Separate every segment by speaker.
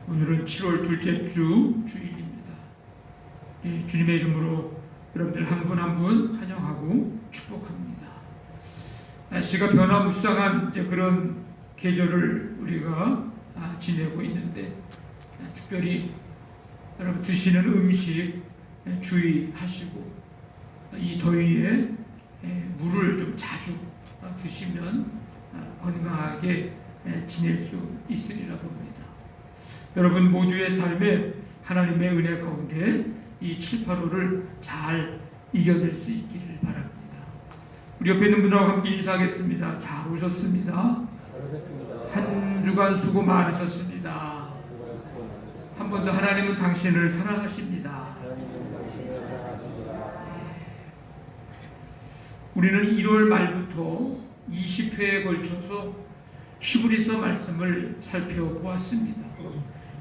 Speaker 1: 오늘은 7월 둘째 주 주일입니다. 예, 주님의 이름으로 여러분들 한 분 한 분 환영하고 축복합니다. 날씨가 변화무쌍한 그런 계절을 우리가 지내고 있는데 특별히 여러분 드시는 음식 주의하시고 이 더위에 물을 좀 자주 드시면 건강하게 지낼 수 있으리라 봅니다. 여러분 모두의 삶에 하나님의 은혜 가운데 이 7, 8월을 잘 이겨낼 수 있기를 바랍니다. 우리 옆에 있는 분들하고 함께 인사하겠습니다. 잘 오셨습니다. 한 주간 수고 많으셨습니다. 한 번 더 하나님은 당신을 사랑하십니다. 우리는 1월 말부터 20회에 걸쳐서 히브리서 말씀을 살펴보았습니다.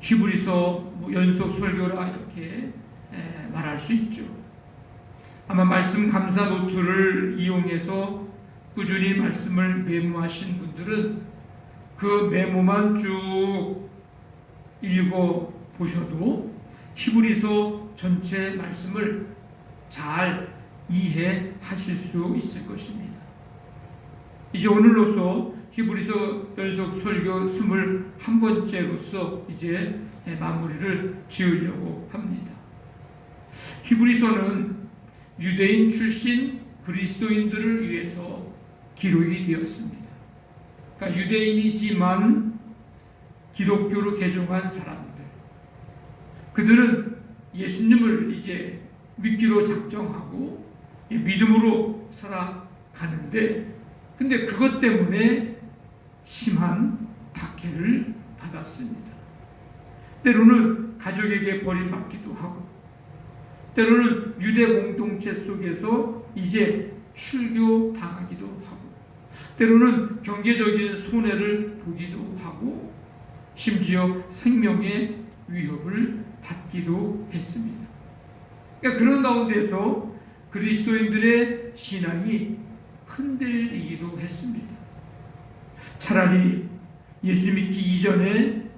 Speaker 1: 히브리서 연속 설교라 이렇게 말할 수 있죠. 아마 말씀 감사 노트를 이용해서 꾸준히 말씀을 메모하신 분들은 그 메모만 쭉 읽어 보셔도 히브리서 전체 말씀을 잘 이해하실 수 있을 것입니다. 이제 오늘로써 히브리서 연속 설교 21번째로서 이제 마무리를 지으려고 합니다. 히브리서는 유대인 출신 그리스도인들을 위해서 기록이 되었습니다. 그러니까 유대인이지만 기독교로 개종한 사람들, 그들은 예수님을 이제 믿기로 작정하고 믿음으로 살아가는데, 근데 그것 때문에 심한 박해를 받았습니다. 때로는 가족에게 버림받기도 하고, 때로는 유대 공동체 속에서 이제 출교당하기도 하고, 때로는 경제적인 손해를 보기도 하고, 심지어 생명의 위협을 받기도 했습니다. 그러니까 그런 가운데서 그리스도인들의 신앙이 흔들리기도 했습니다. 차라리 예수 믿기 이전에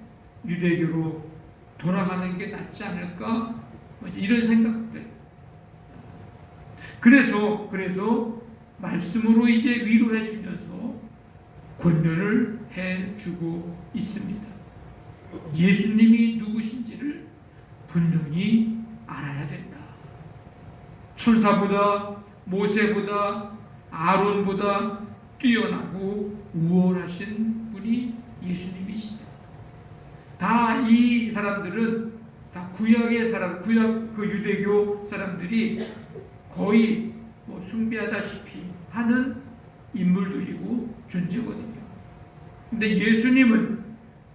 Speaker 1: 유대교로 돌아가는 게 낫지 않을까? 이런 생각들. 그래서 말씀으로 이제 위로해 주면서 권면을 해 주고 있습니다. 예수님이 누구신지를 분명히 알아야 된다. 천사보다, 모세보다, 아론보다 뛰어나고 우월하신 분이 예수님이시다. 다 이 사람들은 다 구약의 사람, 구약 그 유대교 사람들이 거의 숭배하다시피 하는 인물들이고 존재거든요. 근데 예수님은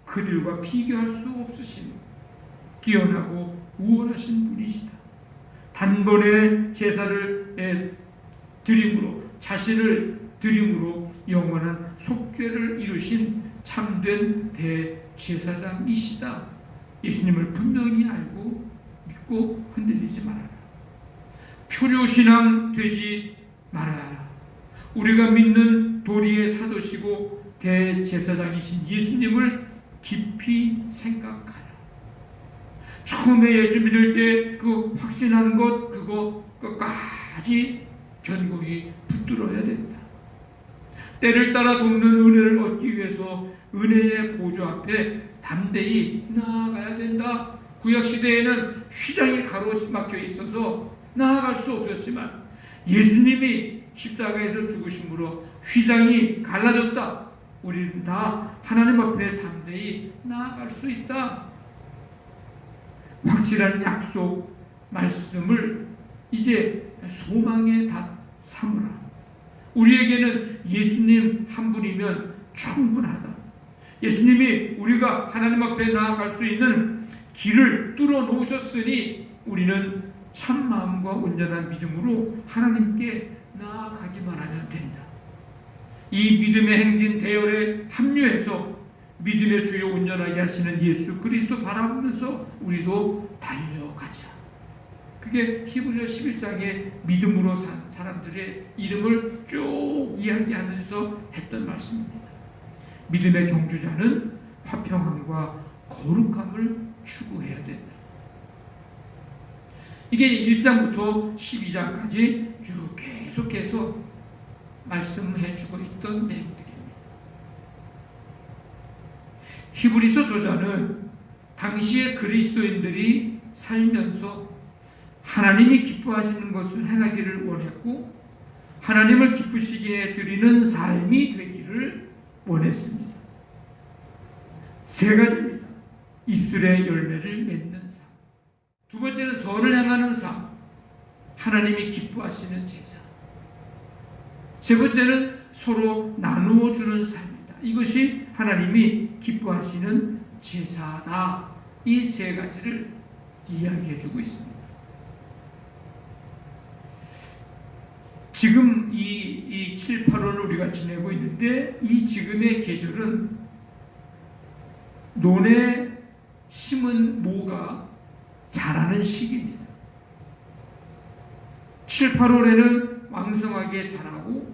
Speaker 1: 그들과 비교할 수 없으신 뛰어나고 우월하신 분이시다. 단번에 제사를 드림으로, 자신을 드림으로 영원한 속죄를 이루신 참된 대제사장이시다. 예수님을 분명히 알고 믿고 흔들리지 말아라. 표류신앙 되지 말아라. 우리가 믿는 도리의 사도시고 대제사장이신 예수님을 깊이 생각하라. 처음에 예수 믿을 때 그 확신한 것, 그거 끝까지 견고히 붙들어야 된다. 때를 따라 돕는 은혜를 얻기 위해서 은혜의 보좌 앞에 담대히 나아가야 된다. 구약시대에는 휘장이 가로막혀 있어서 나아갈 수 없었지만 예수님이 십자가에서 죽으심으로 휘장이 갈라졌다. 우리는 다 하나님 앞에 담대히 나아갈 수 있다. 확실한 약속, 말씀을 이제 소망의 닷 삼으라. 우리에게는 예수님 한 분이면 충분하다. 예수님이 우리가 하나님 앞에 나아갈 수 있는 길을 뚫어 놓으셨으니 우리는 참 마음과 온전한 믿음으로 하나님께 나아가기만 하면 된다. 이 믿음의 행진 대열에 합류해서 믿음의 주요 온전하게 하시는 예수 그리스도 바라보면서 우리도 달려가자. 그게 히브리서 11장에 믿음으로 산 사람들의 이름을 쭉 이야기하면서 했던 말씀입니다. 믿음의 경주자는 화평함과 거룩함을 추구해야 된다. 이게 1장부터 12장까지 쭉 계속해서 말씀해 주고 있던 내용들입니다. 히브리서 저자는 당시의 그리스도인들이 살면서 하나님이 기뻐하시는 것을 행하기를 원했고 하나님을 기쁘시게 드리는 삶이 되기를 원했습니다. 세 가지입니다. 입술의 열매를 맺는 삶. 두 번째는 선을 행하는 삶. 하나님이 기뻐하시는 제사. 세 번째는 서로 나누어 주는 삶이다. 이것이 하나님이 기뻐하시는 제사다. 이 세 가지를 이야기해 주고 있습니다. 지금 이 7, 8월을 우리가 지내고 있는데 이 지금의 계절은 논에 심은 모가 자라는 시기입니다. 7, 8월에는 왕성하게 자라고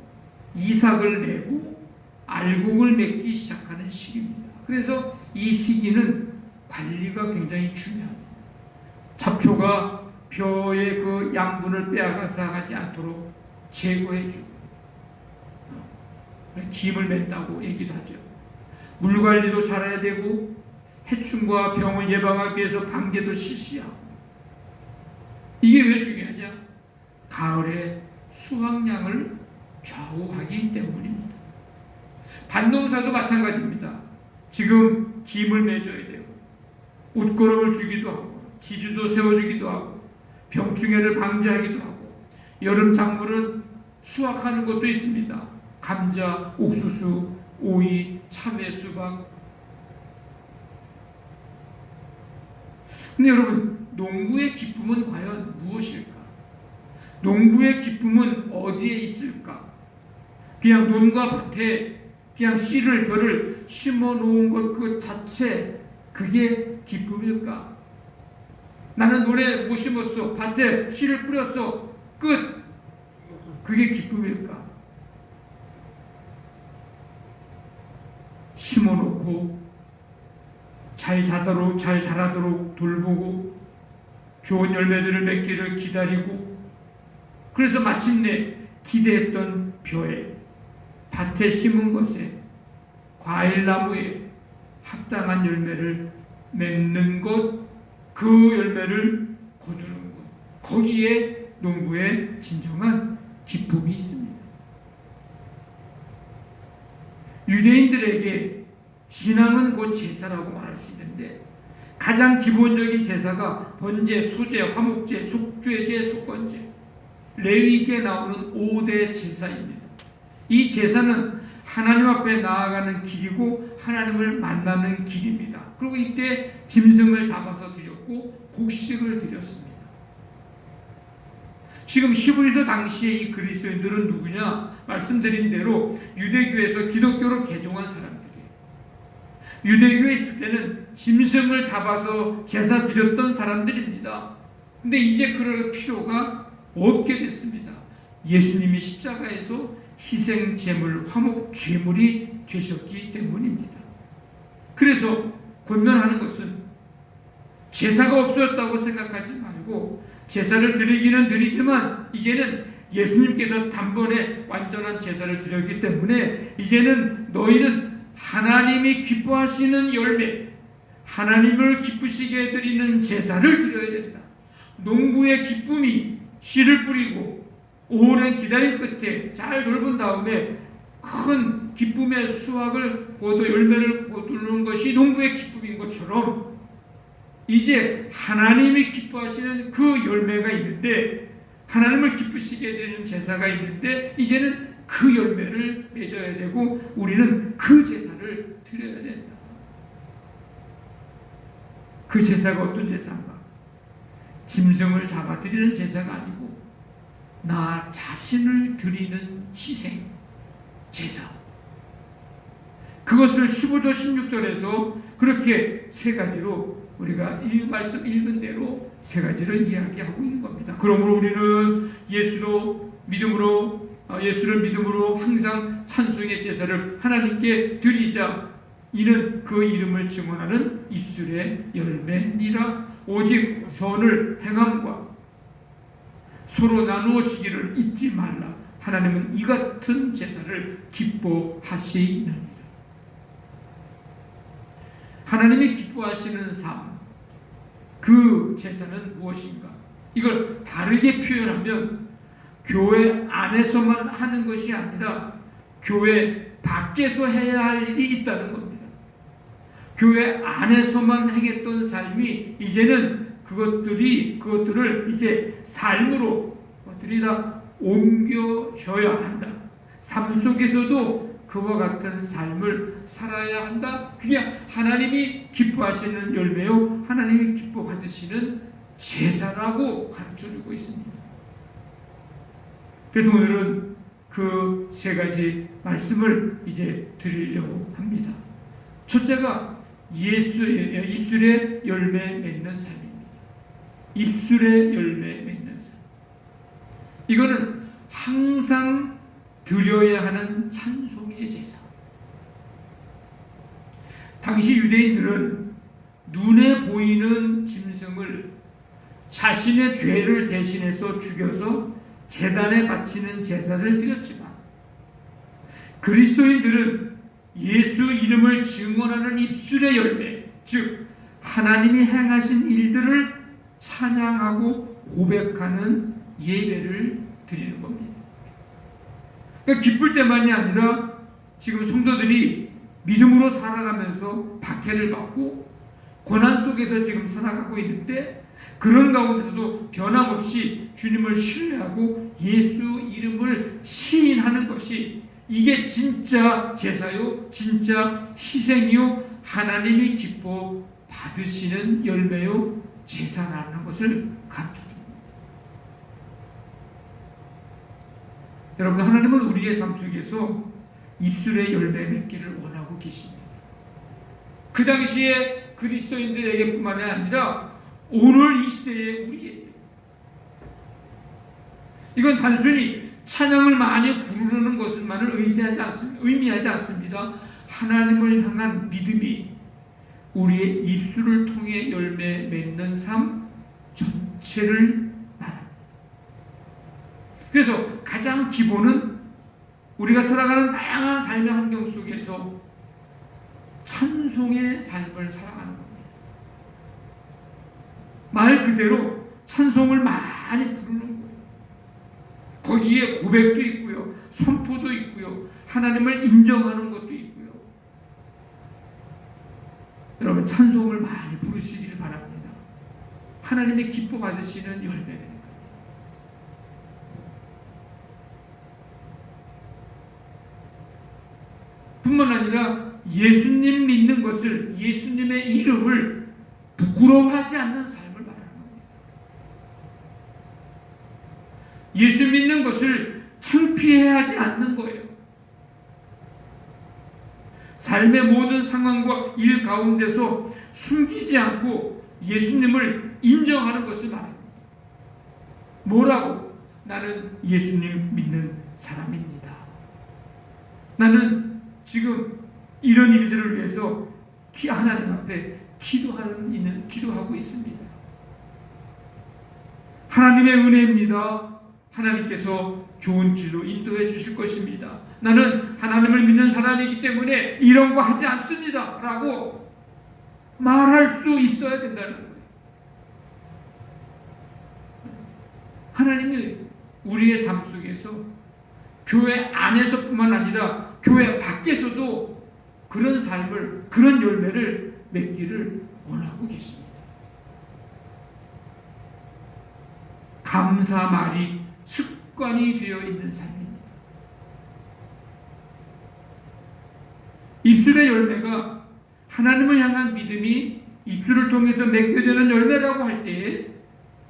Speaker 1: 이삭을 내고 알곡을 맺기 시작하는 시기입니다. 그래서 이 시기는 관리가 굉장히 중요합니다. 잡초가 벼의 그 양분을 빼앗아서 가지 않도록 제거해주고 김을 맺다고 얘기도 하죠. 물관리도 잘해야 되고 해충과 병을 예방하기 위해서 방제도 실시하고. 이게 왜 중요하냐? 가을에 수확량을 좌우하기 때문입니다. 밭농사도 마찬가지입니다. 지금 김을 맺어야 되고 웃거름을 주기도 하고 지주도 세워주기도 하고 병충해를 방지하기도 하고 여름 작물은 수확하는 것도 있습니다. 감자, 옥수수, 오이, 참외, 수박. 근데 여러분, 농부의 기쁨은 과연 무엇일까? 농부의 기쁨은 어디에 있을까? 그냥 논과 밭에 그냥 씨를 벼를 심어 놓은 것 그 자체, 그게 기쁨일까? 나는 논에 못 심었어. 밭에 씨를 뿌렸어. 끝. 그게 기쁨일까? 심어놓고 잘 자라도록 돌보고 좋은 열매들을 맺기를 기다리고 그래서 마침내 기대했던 벼에 밭에 심은 것에 과일나무에 합당한 열매를 맺는 것, 그 열매를 거두는 것, 거기에 농부의 진정한 기쁨이 있습니다. 유대인들에게 신앙은 곧 제사라고 말할 수 있는데 가장 기본적인 제사가 번제, 소제, 화목제, 속죄제, 속건제, 레위기에 나오는 5대 제사입니다. 이 제사는 하나님 앞에 나아가는 길이고 하나님을 만나는 길입니다. 그리고 이때 짐승을 잡아서 드렸고 곡식을 드렸습니다. 지금 히브리서 당시의 이 그리스도인들은 누구냐? 말씀드린 대로 유대교에서 기독교로 개종한 사람들이에요. 유대교에 있을 때는 짐승을 잡아서 제사 드렸던 사람들입니다. 근데 이제 그럴 필요가 없게 됐습니다. 예수님이 십자가에서 희생 제물, 화목 제물이 되셨기 때문입니다. 그래서 권면하는 것은 제사가 없었다고 생각하지 말고 제사를 드리기는 드리지만 이제는 예수님께서 단번에 완전한 제사를 드렸기 때문에 이제는 너희는 하나님이 기뻐하시는 열매, 하나님을 기쁘시게 드리는 제사를 드려야 된다. 농부의 기쁨이 씨를 뿌리고 오랜 기다림 끝에 잘 돌본 다음에 큰 기쁨의 수확을 거둬 열매를 거두는 것이 농부의 기쁨인 것처럼 이제 하나님이 기뻐하시는 그 열매가 있는데 하나님을 기쁘시게 되는 제사가 있는데 이제는 그 열매를 맺어야 되고 우리는 그 제사를 드려야 된다. 그 제사가 어떤 제사인가? 짐승을 잡아 드리는 제사가 아니고 나 자신을 드리는 희생 제사. 그것을 15절 16절에서 그렇게 세 가지로 우리가 이 말씀 읽은 대로 세 가지를 이야기하고 있는 겁니다. 그러므로 우리는 예수를 믿음으로 항상 찬송의 제사를 하나님께 드리자. 이는 그 이름을 증언하는 입술의 열매니라. 오직 선을 행함과 서로 나누어지기를 잊지 말라. 하나님은 이 같은 제사를 기뻐하시느니라. 하나님이 기뻐하시는 삶, 그 제사는 무엇인가? 이걸 다르게 표현하면 교회 안에서만 하는 것이 아니라 교회 밖에서 해야 할 일이 있다는 겁니다. 교회 안에서만 행했던 삶이 이제는 그것들을 이제 삶으로 다 옮겨져야 한다. 삶 속에서도 그와 같은 삶을 살아야 한다. 그게 하나님이 기뻐하시는 열매요, 하나님이 기뻐 받으시는 제사라고 가르쳐주고 있습니다. 그래서 오늘은 그 세 가지 말씀을 이제 드리려고 합니다. 첫째가 예수의 입술의 열매 맺는 삶입니다. 입술의 열매 맺는 삶. 이거는 항상 드려야 하는 찬송의 제사. 당시 유대인들은 눈에 보이는 짐승을 자신의 죄를 대신해서 죽여서 제단에 바치는 제사를 드렸지만, 그리스도인들은 예수 이름을 증언하는 입술의 열매, 즉 하나님이 행하신 일들을 찬양하고 고백하는 예배를 드리는 겁니다. 그러니까 기쁠 때만이 아니라 지금 성도들이 믿음으로 살아가면서 박해를 받고 고난 속에서 지금 살아가고 있는데, 그런 가운데서도 변함없이 주님을 신뢰하고 예수 이름을 시인하는 것이, 이게 진짜 제사요, 진짜 희생이요, 하나님이 기뻐 받으시는 열매요, 제사라는 것을 가르쳐줍니다. 여러분, 하나님은 우리의 삶 속에서 입술의 열매 맺기를 원하고 계십니다. 그 당시에 그리스도인들에게뿐만 아니라 오늘 이 시대의 우리에게, 이건 단순히 찬양을 많이 부르는 것만을 의미하지 않습니다. 하나님을 향한 믿음이 우리의 입술을 통해 열매 맺는 삶 전체를 말합니다. 그래서 가장 기본은 우리가 살아가는 다양한 삶의 환경 속에서 찬송의 삶을 살아가는 겁니다. 말 그대로 찬송을 많이 부르는 거예요. 거기에 고백도 있고요, 선포도 있고요, 하나님을 인정하는 것도 있고요. 여러분, 찬송을 많이 부르시기를 바랍니다. 하나님의 기뻐 받으시는 열매입니다. 뿐만 아니라 예수님 믿는 것을, 예수님의 이름을 부끄러워하지 않는 삶을 말하는 겁니다. 예수 믿는 것을 창피해하지 않는 거예요. 삶의 모든 상황과 일 가운데서 숨기지 않고 예수님을 인정하는 것을 말합니다. 뭐라고? 나는 예수님 믿는 사람입니다. 나는 지금 이런 일들을 위해서 하나님 앞에 기도하고 있습니다. 하나님의 은혜입니다. 하나님께서 좋은 길로 인도해 주실 것입니다. 나는 하나님을 믿는 사람이기 때문에 이런 거 하지 않습니다 라고 말할 수 있어야 된다는 거예요. 하나님이 우리의 삶 속에서 교회 안에서뿐만 아니라 교회 밖에서도 그런 삶을, 그런 열매를 맺기를 원하고 계십니다. 감사 말이 습관이 되어 있는 삶입니다. 입술의 열매가 하나님을 향한 믿음이 입술을 통해서 맺게 되는 열매라고 할 때에,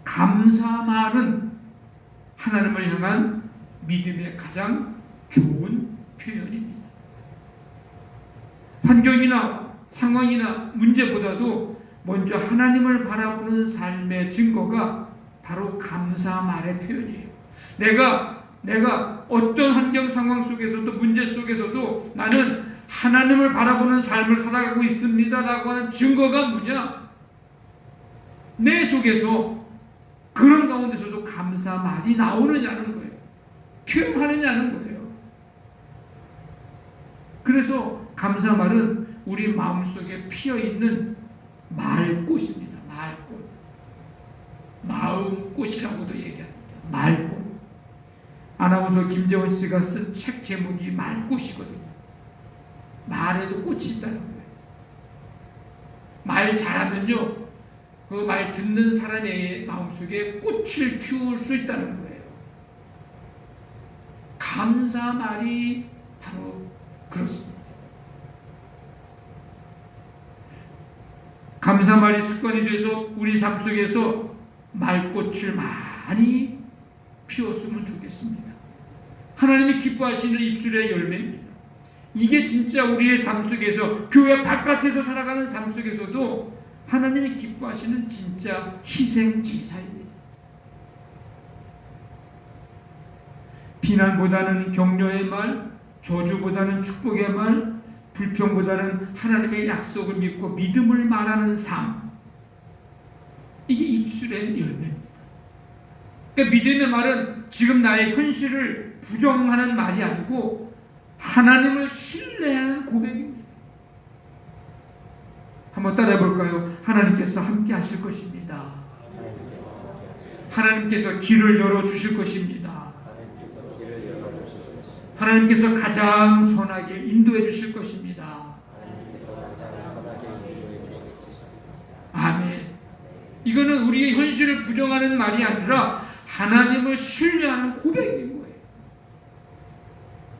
Speaker 1: 감사 말은 하나님을 향한 믿음의 가장 좋은 표현입니다. 환경이나 상황이나 문제보다도 먼저 하나님을 바라보는 삶의 증거가 바로 감사 말의 표현이에요. 내가 어떤 환경 상황 속에서도, 문제 속에서도 나는 하나님을 바라보는 삶을 살아가고 있습니다라고 하는 증거가 뭐냐? 내 속에서 그런 가운데서도 감사 말이 나오느냐는 거예요. 표현하느냐는 거예요. 그래서 감사 말은 우리 마음속에 피어있는 말꽃입니다. 말꽃. 마음꽃이라고도 얘기합니다. 말꽃. 아나운서 김재원 씨가 쓴 책 제목이 말꽃이거든요. 말에도 꽃이 있다는 거예요. 말 잘하면요, 그 말 듣는 사람의 마음속에 꽃을 피울 수 있다는 거예요. 감사 말이 바로 그렇습니다. 감사 말이 습관이 돼서 우리 삶 속에서 말꽃을 많이 피웠으면 좋겠습니다. 하나님이 기뻐하시는 입술의 열매입니다. 이게 진짜 우리의 삶 속에서, 교회 바깥에서 살아가는 삶 속에서도 하나님이 기뻐하시는 진짜 희생 제사입니다. 비난보다는 격려의 말, 저주보다는 축복의 말, 불평보다는 하나님의 약속을 믿고 믿음을 말하는 삶. 이게 입술의 열매입니다. 그러니까 믿음의 말은 지금 나의 현실을 부정하는 말이 아니고 하나님을 신뢰하는 고백입니다. 한번 따라해 볼까요? 하나님께서 함께 하실 것입니다. 하나님께서 길을 열어주실 것입니다. 하나님께서 가장 선하게 인도해 주실 것입니다. 아멘. 이거는 우리의 현실을 부정하는 말이 아니라 하나님을 신뢰하는 고백인 거예요.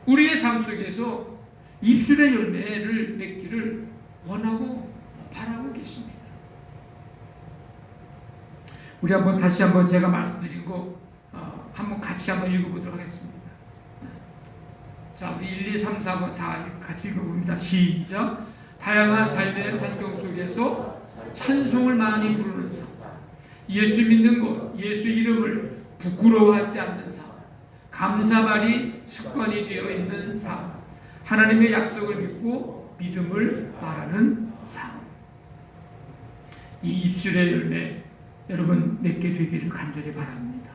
Speaker 1: 우리의 삶 속에서 입술의 열매를 맺기를 원하고 바라고 계십니다. 우리 한번 다시 한번 제가 말씀드린 거 한번 같이 한번 읽어보도록 하겠습니다. 자, 우리 1, 2, 3, 4번 다 같이 읽어봅니다. 시작. 다양한 삶의 환경 속에서 찬송을 많이 부르는 삶, 예수 믿는 것, 예수 이름을 부끄러워하지 않는 삶, 감사말이 습관이 되어 있는 삶, 하나님의 약속을 믿고 믿음을 말하는 삶. 이 입술의 열매 여러분 맺게 되기를 간절히 바랍니다.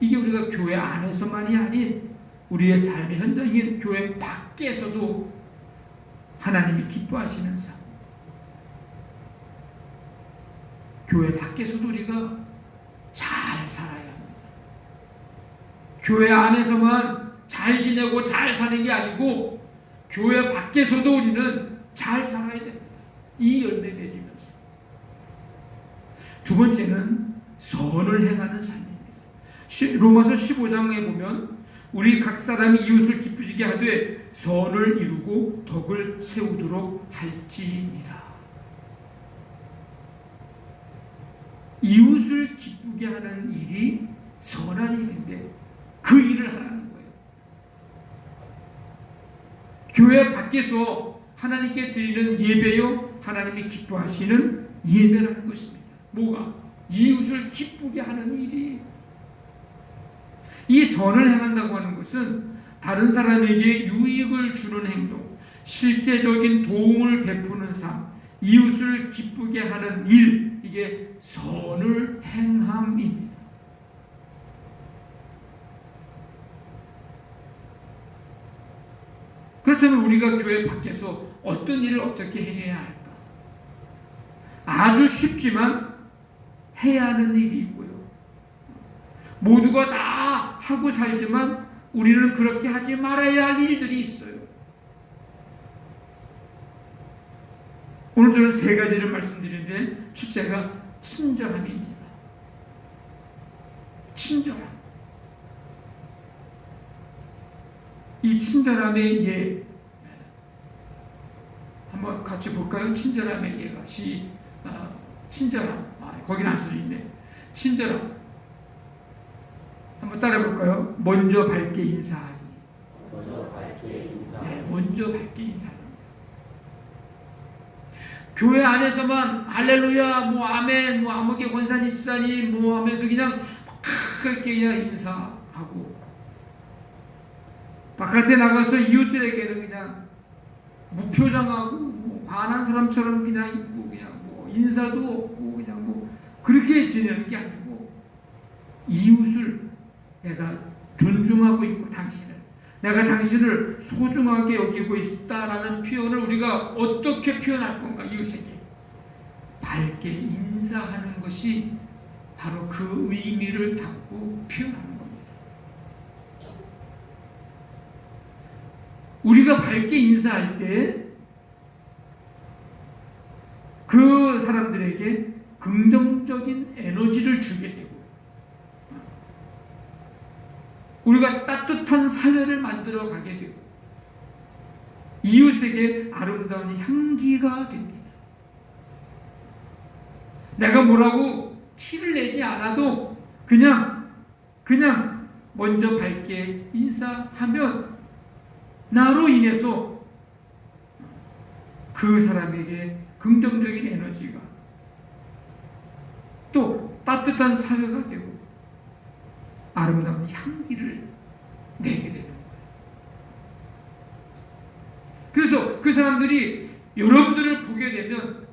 Speaker 1: 이게 우리가 교회 안에서만이 아닌 우리의 삶의 현장인 교회 밖에서도 하나님이 기뻐하시는 삶. 교회 밖에서도 우리가 잘 살아야 합니다. 교회 안에서만 잘 지내고 잘 사는 게 아니고 교회 밖에서도 우리는 잘 살아야 됩니다. 이 열매 맺으면서. 두 번째는 선을 행하는 삶입니다. 로마서 15장에 보면 우리 각 사람이 이웃을 기쁘시게 하되 선을 이루고 덕을 세우도록 할지니라. 이웃을 기쁘게 하는 일이 선한 일인데 그 일을 하라는 거예요. 교회 밖에서 하나님께 드리는 예배요, 하나님이 기뻐하시는 예배라는 것입니다. 뭐가? 이웃을 기쁘게 하는 일이. 이 선을 행한다고 하는 것은 다른 사람에게 유익을 주는 행동, 실제적인 도움을 베푸는 삶, 이웃을 기쁘게 하는 일, 이게 선을 행함입니다. 그렇다면 우리가 교회 밖에서 어떤 일을 어떻게 해야 할까? 아주 쉽지만 해야 하는 일이 있고요. 모두가 다 하고 살지만 우리는 그렇게 하지 말아야 할 일들이 있어요. 오늘 저는 세 가지를 말씀드리는데 첫째가 친절함입니다. 친절함. 이 친절함의 예. 한번 같이 볼까요? 친절함의 예가. 친절함. 거기는 안 써있네. 친절함. 한번 따라해 볼까요? 먼저 밝게 인사하기. 네, 먼저 밝게 인사하기. 교회 안에서만 할렐루야, 뭐 아멘, 뭐 아무개 권사님, 집사님, 뭐 하면서 그냥 그렇게 그냥 인사하고 바깥에 나가서 이웃들에게는 그냥 무표정하고 뭐 관한 사람처럼 그냥 있고 그냥 뭐 인사도 없고 그냥 뭐 그렇게 지내는 게 아니고 이웃을 내가 존중하고 있고 내가 당신을 소중하게 여기고 있다라는 표현을 우리가 어떻게 표현할 건가? 이웃에게 밝게 인사하는 것이 바로 그 의미를 담고 표현하는 겁니다. 우리가 밝게 인사할 때 그 사람들에게 긍정적인 에너지를 주게 되고 우리가 따뜻한 사회를 만들어 가게 되고 이웃에게 아름다운 향기가 됩니다. 내가 뭐라고 티를 내지 않아도 그냥 먼저 밝게 인사하면 나로 인해서 그 사람에게 긍정적인 에너지가 또 따뜻한 사회가 되고 아름다운 향기를 내게 되는 거예요. 그래서 그 사람들이 여러분들을 보게 되면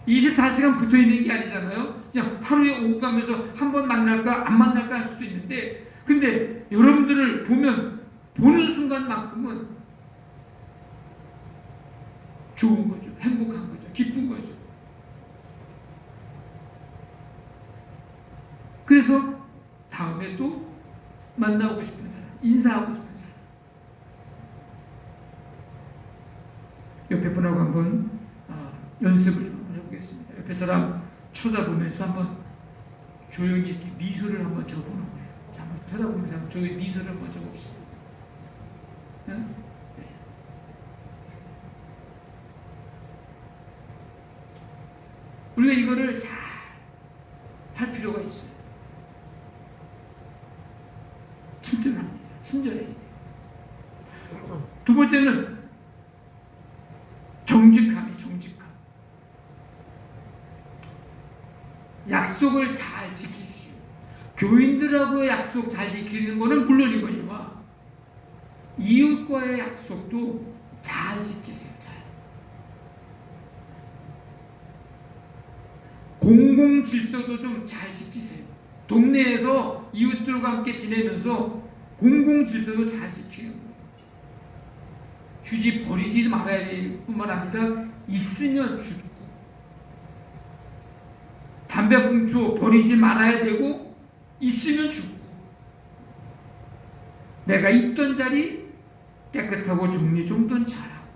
Speaker 1: 24시간 붙어 있는 게 아니잖아요. 그냥 하루에 오고 가면서 한 번 만날까 안 만날까 할 수도 있는데 근데 여러분들을 보는 순간만큼은 좋은 거죠. 행복한 거죠. 기쁜 거죠. 그래서 다음에 또 만나고 싶은 사람, 인사하고 싶은 사람. 옆에 분하고 한번 연습을 좀 한번 해보겠습니다. 옆에 사람 쳐다보면서 한번 조용히 이렇게 미소를 한번 줘보는 거예요. 자, 한번 쳐다보면서 한번 조용히 미소를 한번 줘봅시다. 응? 우리가 이거를 잘 할 필요가 있어요. 친절합니다. 친절해야 돼요. 두 번째는 정직함이에요. 정직함. 약속을 잘 지키십시오. 교인들하고의 약속 잘 지키는 거는 물론이거니와 이웃과의 약속도 잘 지키세요. 공공 질서도 좀 잘 지키세요. 동네에서 이웃들과 함께 지내면서 공공 질서도 잘 지키는 거예요. 휴지 버리지 말아야 될 뿐만 아니라 있으면 주고 담배꽁초 버리지 말아야 되고 있으면 주고 내가 있던 자리 깨끗하고 정리정돈 잘하고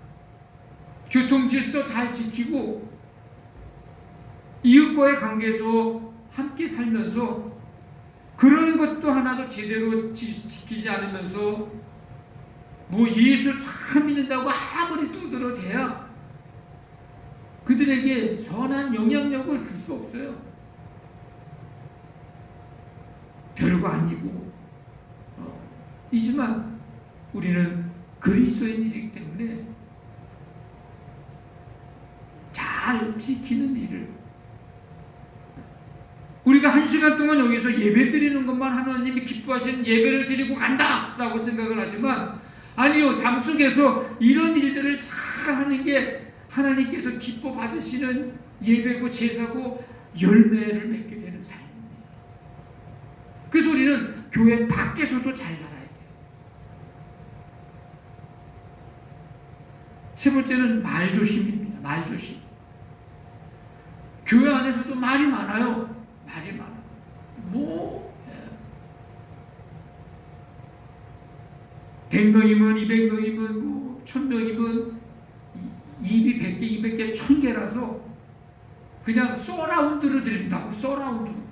Speaker 1: 교통 질서 잘 지키고 이웃과의 관계에서 함께 살면서 그런 것도 하나도 제대로 지키지 않으면서 뭐 예수 참 믿는다고 아무리 두드러대야 그들에게 선한 영향력을 줄 수 없어요. 별거 아니고 이지만 우리는 그리스도인이기 때문에 잘 지키는 일을 우리가 1시간 동안 여기서 예배 드리는 것만 하나님이 기뻐하시는 예배를 드리고 간다 라고 생각을 하지만 아니요, 삶 속에서 이런 일들을 잘 하는 게 하나님께서 기뻐 받으시는 예배고 제사고 열매를 맺게 되는 삶입니다. 그래서 우리는 교회 밖에서도 잘 살아야 돼요. 세 번째는 말조심입니다. 말조심. 교회 안에서도 말이 많아요. 말이 많아요. 뭐 100명이면 200명이면 뭐 1000명이면 입이 100개, 200개, 1000개라서 그냥 서라운드로 들린다고. 서라운드로.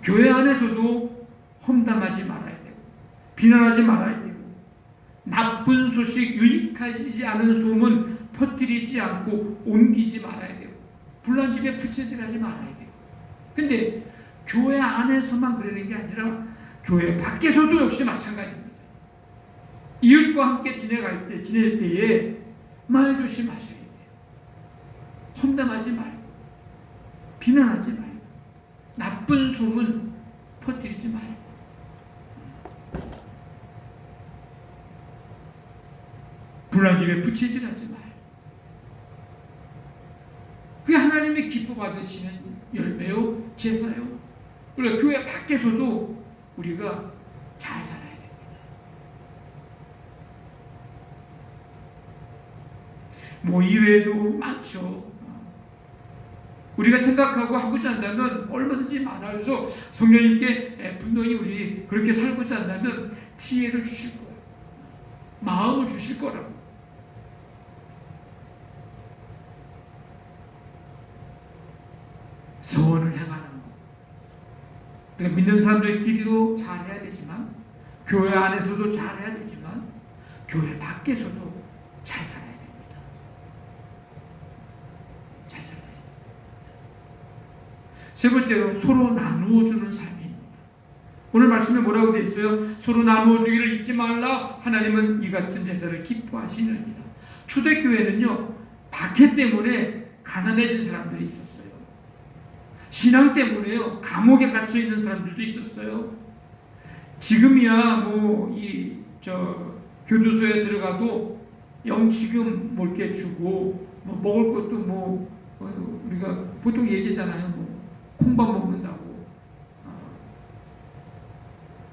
Speaker 1: 교회 안에서도 험담하지 말아야 되고 비난하지 말아야 되고 나쁜 소식, 유익하지 않은 소문 퍼뜨리지 않고 옮기지 말아야 되고 불난 집에 부채질하지 말아야 되고 근데 교회 안에서만 그러는 게 아니라 교회 밖에서도 역시 마찬가지입니다. 이웃과 함께 지낼 때에 말 조심하셔야 돼요. 험담하지 말고 비난하지 말고 나쁜 소문 퍼뜨리지 말고 불난 집에 부채질하지 말. 그게 하나님의 기뻐 받으시는 열매요, 제사요. 우리가 교회 밖에서도 우리가 잘 살아야 됩니다. 뭐 이외에도 많죠. 우리가 생각하고 하고자 한다면 얼마든지 많아. 그래서 성령님께 분명히 우리 그렇게 살고자 한다면 지혜를 주실 거예요. 마음을 주실 거라고. 선을 행하는 것. 그러니까 믿는 사람들끼리도 잘해야 되지만, 교회 안에서도 잘해야 되지만, 교회 밖에서도 잘 살아야 됩니다. 잘 살아야 됩니다. 세 번째로 서로 나누어주는 삶입니다. 오늘 말씀에 뭐라고 되어 있어요? 서로 나누어주기를 잊지 말라. 하나님은 이 같은 제사를 기뻐하시느니라. 초대교회는요, 박해 때문에 가난해진 사람들이 있었어요. 신앙 때문에요, 감옥에 갇혀 있는 사람들도 있었어요. 지금이야 교도소에 들어가도 영치금 뭐 이렇게 주고 뭐 먹을 것도 우리가 보통 얘기하잖아요. 콩밥 먹는다고.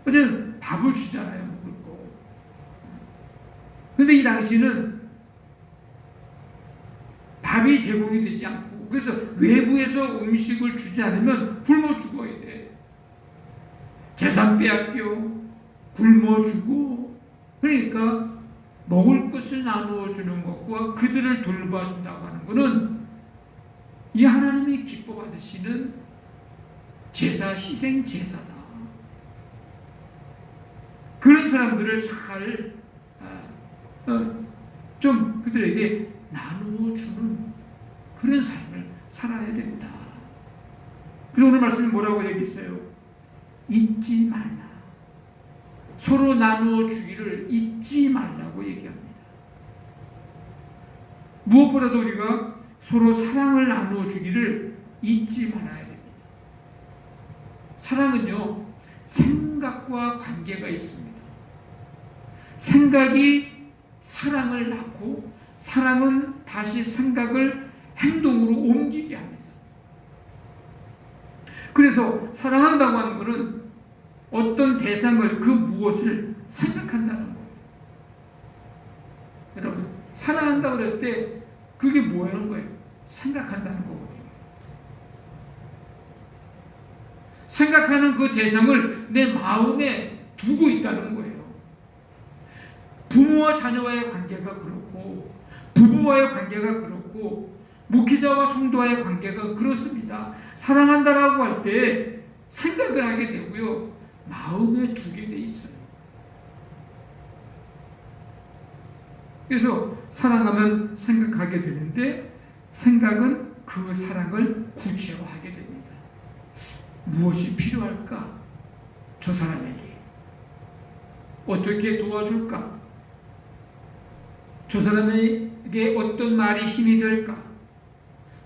Speaker 1: 어쨌든 밥을 주잖아요, 먹을 거. 근데 이 당시는 밥이 제공이 되지 않고, 그래서 외부에서 음식을 주지 않으면 굶어 죽어야 돼. 재산 빼앗겨, 굶어 죽어. 그러니까 먹을 것을 나누어 주는 것과 그들을 돌봐준다고 하는 것은 이 하나님이 기뻐 받으시는 제사, 희생 제사다. 그런 사람들을 잘 좀 그들에게 나누어 주는 그런 삶을 살아야 된다. 그래서 오늘 말씀이 뭐라고 얘기했어요? 잊지 말라. 서로 나누어 주기를 잊지 말라고 얘기합니다. 무엇보다도 우리가 서로 사랑을 나누어 주기를 잊지 말아야 됩니다. 사랑은요, 생각과 관계가 있습니다. 생각이 사랑을 낳고, 사랑은 다시 생각을 행동으로 옮기게 합니다. 그래서 사랑한다고 하는 것은 어떤 대상을, 그 무엇을 생각한다는 거예요. 여러분, 사랑한다고 그럴 때 그게 뭐라는 거예요? 생각한다는 거거든요. 생각하는 그 대상을 내 마음에 두고 있다는 거예요. 부모와 자녀와의 관계가 그렇고, 부부와의 관계가 그렇고, 목회자와 성도와의 관계가 그렇습니다. 사랑한다라고 할 때 생각을 하게 되고요, 마음에 두게 돼 있어요. 그래서 사랑하면 생각하게 되는데, 생각은 그 사랑을 구체화하게 됩니다. 무엇이 필요할까? 저 사람에게 어떻게 도와줄까? 저 사람에게 어떤 말이 힘이 될까?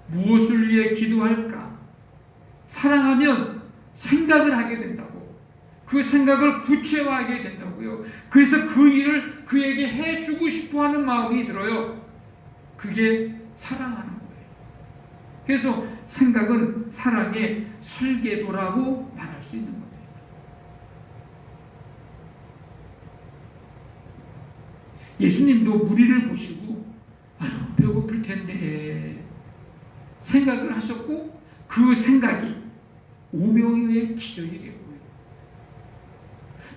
Speaker 1: 무엇을 위해 기도할까? 사랑하면 생각을 하게 된다고. 그 생각을 구체화하게 된다고요. 그래서 그 일을 그에게 해주고 싶어하는 마음이 들어요. 그게 사랑하는 거예요. 그래서 생각은 사랑의 설계도라고 말할 수 있는 겁니다. 예수님도 무리를 보시고 배고플 텐데 생각을 하셨고, 그 생각이 오병이어의 기적이 됐고요.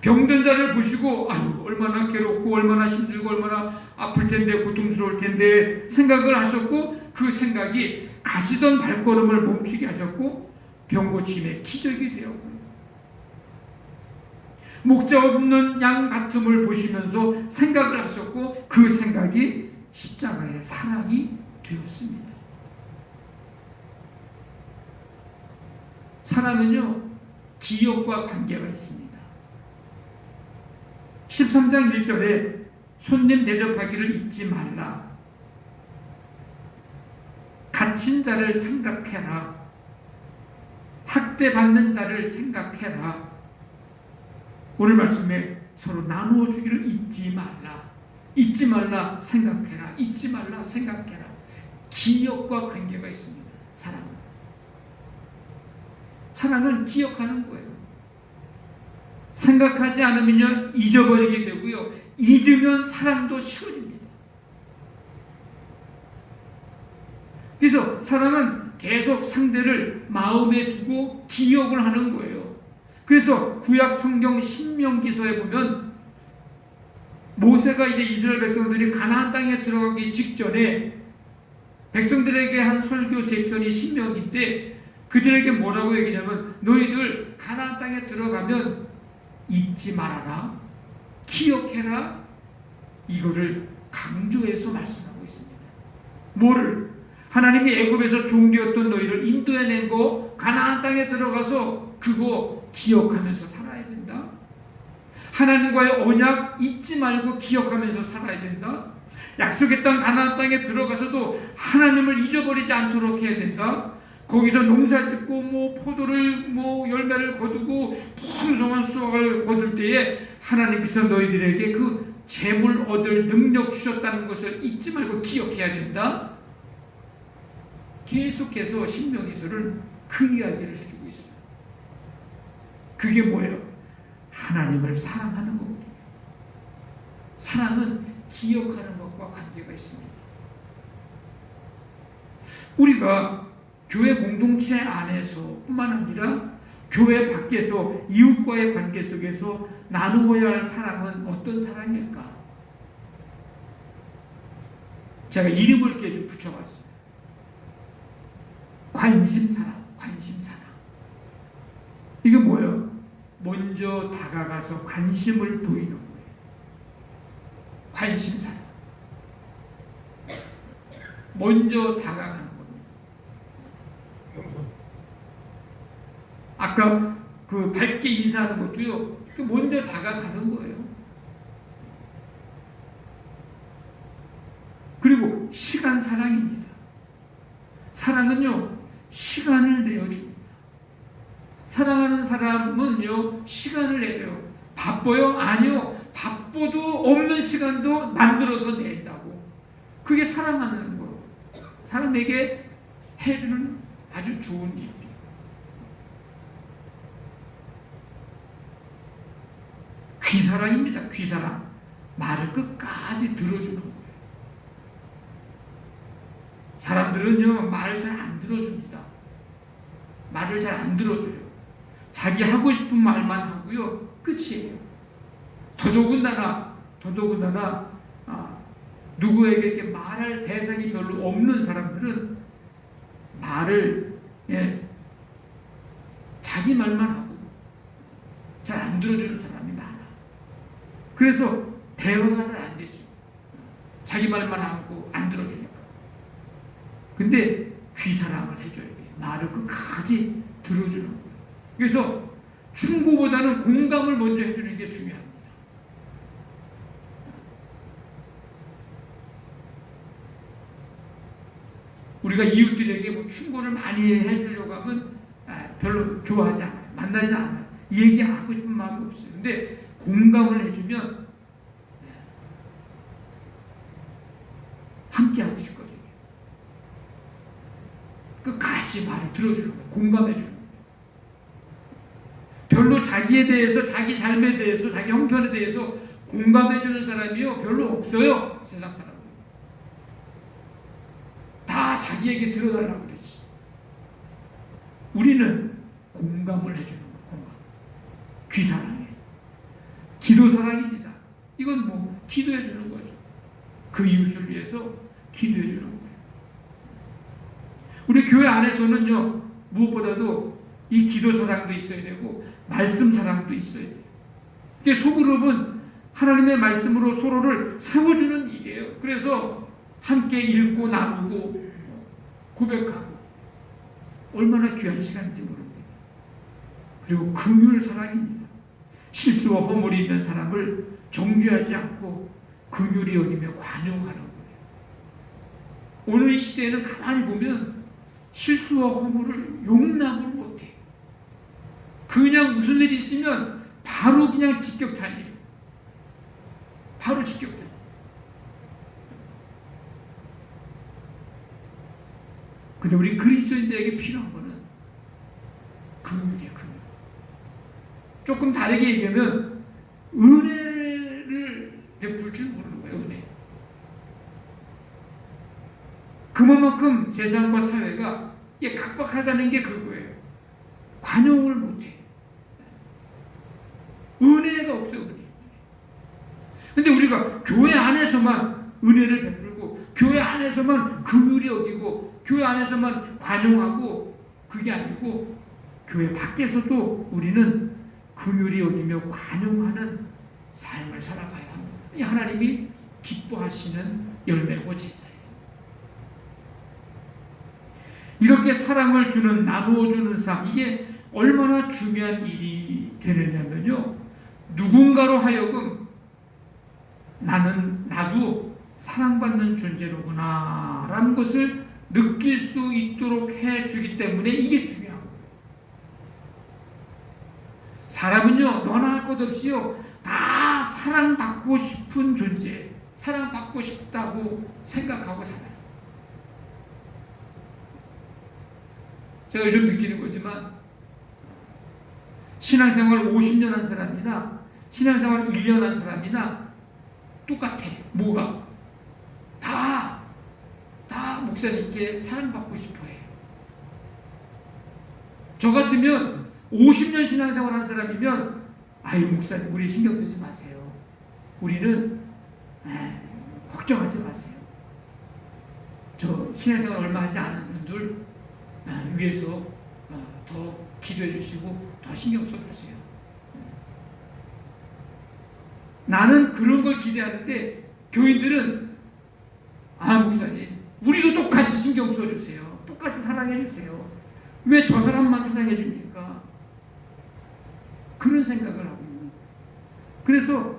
Speaker 1: 병든 자를 보시고 얼마나 괴롭고 얼마나 힘들고 얼마나 아플 텐데, 고통스러울 텐데 생각을 하셨고, 그 생각이 가시던 발걸음을 멈추게 하셨고 병 고침의 기적이 되었고요. 목자 없는 양 같음을 보시면서 생각을 하셨고, 그 생각이 십자가의 사랑이 되었습니다. 사랑은요, 기억과 관계가 있습니다. 13장 1절에 손님 대접하기를 잊지 말라. 갇힌 자를 생각해라. 학대받는 자를 생각해라. 오늘 말씀에 서로 나누어 주기를 잊지 말라. 잊지 말라 생각해라. 잊지 말라 생각해라. 기억과 관계가 있습니다. 사랑은 기억하는 거예요. 생각하지 않으면 잊어버리게 되고요. 잊으면 사랑도 식어집니다. 그래서 사랑은 계속 상대를 마음에 두고 기억을 하는 거예요. 그래서 구약 성경 신명기서에 보면 모세가 이제 이스라엘 백성들이 가나안 땅에 들어가기 직전에 백성들에게 한 설교 세 편이 신명기인데 그들에게 뭐라고 얘기냐면 너희들 가나안 땅에 들어가면 잊지 말아라, 기억해라, 이거를 강조해서 말씀하고 있습니다. 뭐를? 하나님이 애굽에서 종되었던 너희를 인도해낸 거 가나안 땅에 들어가서 그거 기억하면서 살아야 된다. 하나님과의 언약 잊지 말고 기억하면서 살아야 된다. 약속의 땅 가나안 땅에 들어가서도 하나님을 잊어버리지 않도록 해야 된다. 거기서 농사 짓고 포도를 열매를 거두고 풍성한 수확을 거둘 때에 하나님께서 너희들에게 그 재물 얻을 능력 주셨다는 것을 잊지 말고 기억해야 된다. 계속해서 신명기서를 그 이야기를 해주고 있어요. 그게 뭐예요? 하나님을 사랑하는 겁니다. 사랑은 기억하는 것과 관계가 있습니다. 우리가 교회 공동체 안에서 뿐만 아니라 교회 밖에서 이웃과의 관계 속에서 나누어야 할 사랑은 어떤 사랑일까? 제가 이름을 이렇게 좀 붙여봤어요. 관심사랑, 관심사랑. 이게 뭐예요? 먼저 다가가서 관심을 보이는 거예요. 관심사랑. 먼저 다가가는 겁니다. 아까 그 밝게 인사하는 것도요, 먼저 다가가는 거예요. 그리고 시간 사랑입니다. 사랑은요, 시간을 내어줍니다. 사랑하는 사람은요, 시간을 내요. 바빠요? 아니요. 바빠도 없는 시간도 만들어서 낸다고. 그게 사랑하는 거예요. 사람에게 해주는 아주 좋은 일이에요. 귀사랑입니다. 귀사랑. 말을 끝까지 들어주는 거예요. 사람들은요, 말을 잘 안 들어줍니다. 말을 잘 안 들어줘요. 자기 하고 싶은 말만 하고요, 끝이에요. 더더군다나 누구에게 이렇게 말할 대상이 별로 없는 사람들은 말을 자기 말만 하고 잘 안 들어주는 사람이 많아. 그래서 대화가 잘 안 되죠. 자기 말만 하고 안 들어주니까. 근데 귀사랑을 해줘야 돼요. 말을 끝까지 들어주는 거예요. 그래서 충고보다는 공감을 먼저 해주는 게 중요합니다. 우리가 이웃들에게 충고를 많이 해주려고 하면 별로 좋아하지 않아요. 만나지 않아요. 얘기하고 싶은 마음이 없어요. 근데 공감을 해주면 함께 하고 싶거든요. 끝까지 말을 들어주는 거예요. 공감해주는 거예요. 별로 자기에 대해서, 자기 삶에 대해서, 자기 형편에 대해서 공감해주는 사람이요, 별로 없어요. 세상 사람은. 다 자기에게 들어달라고 그러지. 우리는 공감을 해주는 거예요. 공감. 귀사랑이에요. 기도사랑입니다. 이건 기도해주는 거죠. 그 이웃을 위해서 기도해주는 거예요. 우리 교회 안에서는요, 무엇보다도 이 기도사랑도 있어야 되고 말씀사랑도 있어야 돼요. 이게 소그룹은 하나님의 말씀으로 서로를 세워주는 일이에요. 그래서 함께 읽고 나누고 고백하고 얼마나 귀한 시간인지 모릅니다. 그리고 긍휼사랑입니다. 실수와 허물이 있는 사람을 정죄하지 않고 긍휼히 여기며 관용하는 거예요. 오늘 이 시대에는 가만히 보면 실수와 허물을 용납을 못해. 그냥 무슨 일이 있으면 바로 그냥 직격탄이에요. 바로 직격탄. 근데 우리 그리스도인들에게 필요한 거는 금융이에요. 금융. 조금 다르게 얘기하면 은혜를 베풀 줄 모르는 거예요. 은혜. 그만큼 세상과 사회가 각박하다는 게 그거예요. 관용을 못해. 은혜가 없어요. 은혜. 근데 우리가 교회 안에서만 은혜를 베풀고 교회 안에서만 긍휼히 여기고 교회 안에서만 관용하고 그게 아니고 교회 밖에서도 우리는 긍휼히 여기며 관용하는 삶을 살아가야 합니다. 이 하나님이 기뻐하시는 열매고 제사예요. 이렇게 사랑을 주는, 나누어주는 삶, 이게 얼마나 중요한 일이 되느냐면요, 누군가로 하여금 나도 사랑받는 존재로구나 라는 것을 느낄 수 있도록 해주기 때문에 이게 중요한 거예요. 사람은요, 너나 할 것 없이요, 다 사랑받고 싶은 존재, 사랑받고 싶다고 생각하고 살아요. 제가 요즘 느끼는 거지만 신앙생활 50년 한 사람이나 신앙생활 1년 한 사람이나 똑같아. 뭐가? 다 목사님께 사랑받고 싶어해요. 저 같으면 50년 신앙생활 한 사람이면 아유 목사님 우리 신경 쓰지 마세요. 우리는 걱정하지 마세요. 저 신앙생활 얼마 하지 않은 분들 위해서 더 기도해 주시고 더 신경 써주세요. 나는 그런 걸 기대하는데 교인들은 목사님 우리도 똑같이 신경 써주세요. 똑같이 사랑해 주세요. 왜 저 사람만 사랑해 줍니까? 그런 생각을 하고 있는 거예요. 그래서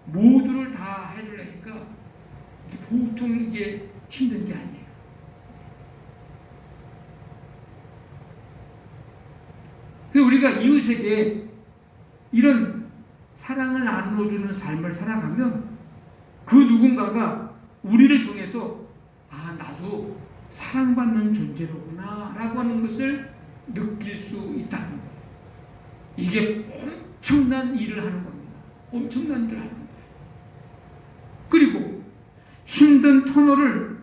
Speaker 1: 모두를 다 해주려니까 보통 이게 힘든 게 아니에요. 우리가 이웃에게 이런 사랑을 나눠주는 삶을 살아가면 그 누군가가 우리를 통해서 나도 사랑받는 존재로구나 라고 하는 것을 느낄 수 있다는 거예요. 이게 엄청난 일을 하는 겁니다. 엄청난 일을 하는 거예요. 그리고 힘든 터널을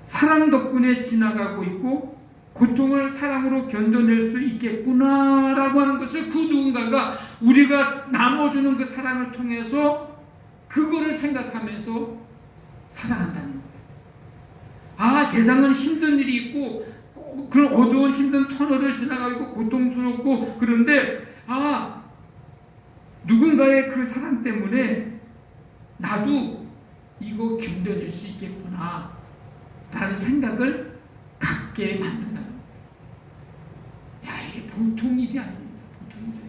Speaker 1: 사랑 덕분에 지나가고 있고 고통을 사랑으로 견뎌낼 수 있겠구나라고 하는 것을 그 누군가가 우리가 나눠주는 그 사랑을 통해서 그거를 생각하면서 살아간다는 거예요. 세상은 힘든 일이 있고 그런 어두운 힘든 터널을 지나가고 있고 고통스럽고 그런데 누군가의 그 사랑 때문에 나도 이거 견뎌낼 수 있겠구나 라는 생각을 갖게 만든다는 거예요. 이게 보통 일이 아닙니다. 보통 일이.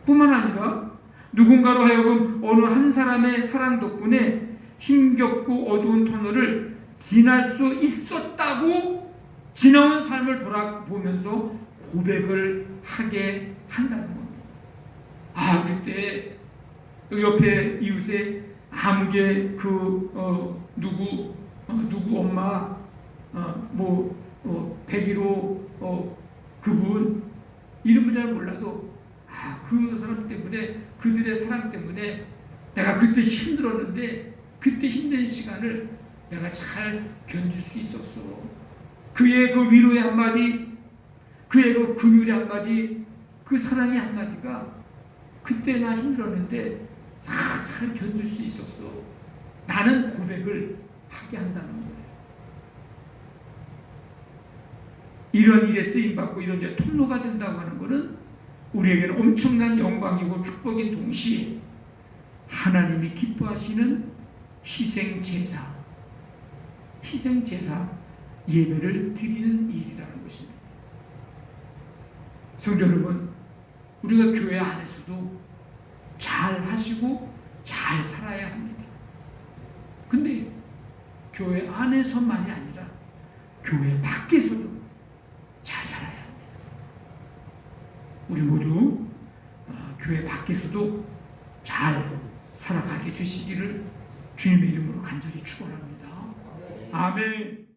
Speaker 1: 뿐만 아니라 누군가로 하여금 어느 한 사람의 사랑 덕분에 힘겹고 어두운 터널을 지날 수 있었다고 지나온 삶을 돌아보면서 고백을 하게 한다는 겁니다. 그때 옆에 이웃에 아무개 누구 엄마 101호 그분 이름은 잘 몰라도 그 사람 때문에 그들의 사랑 때문에 내가 그때 힘들었는데 그때 힘든 시간을 내가 잘 견딜 수 있었어. 그의 그 위로의 한마디, 그의 그 긍휼의 한마디, 그 사랑의 한마디가 그때 나 힘들었는데 다 잘 견딜 수 있었어. 나는 고백을 하게 한다는 거예요. 이런 일에 쓰임받고 이런 일에 통로가 된다고 하는 것은 우리에게는 엄청난 영광이고 축복인 동시에 하나님이 기뻐하시는 희생제사 예배를 드리는 일이라는 것입니다. 성도 여러분, 우리가 교회 안에서도 잘 하시고 잘 살아야 합니다. 근데 교회 안에서만이 아니라 교회 밖에서도 잘 살아야 합니다. 우리 모두 교회 밖에서도 잘 살아가게 되시기를 주님의 이름으로 간절히 축원합니다. 아멘.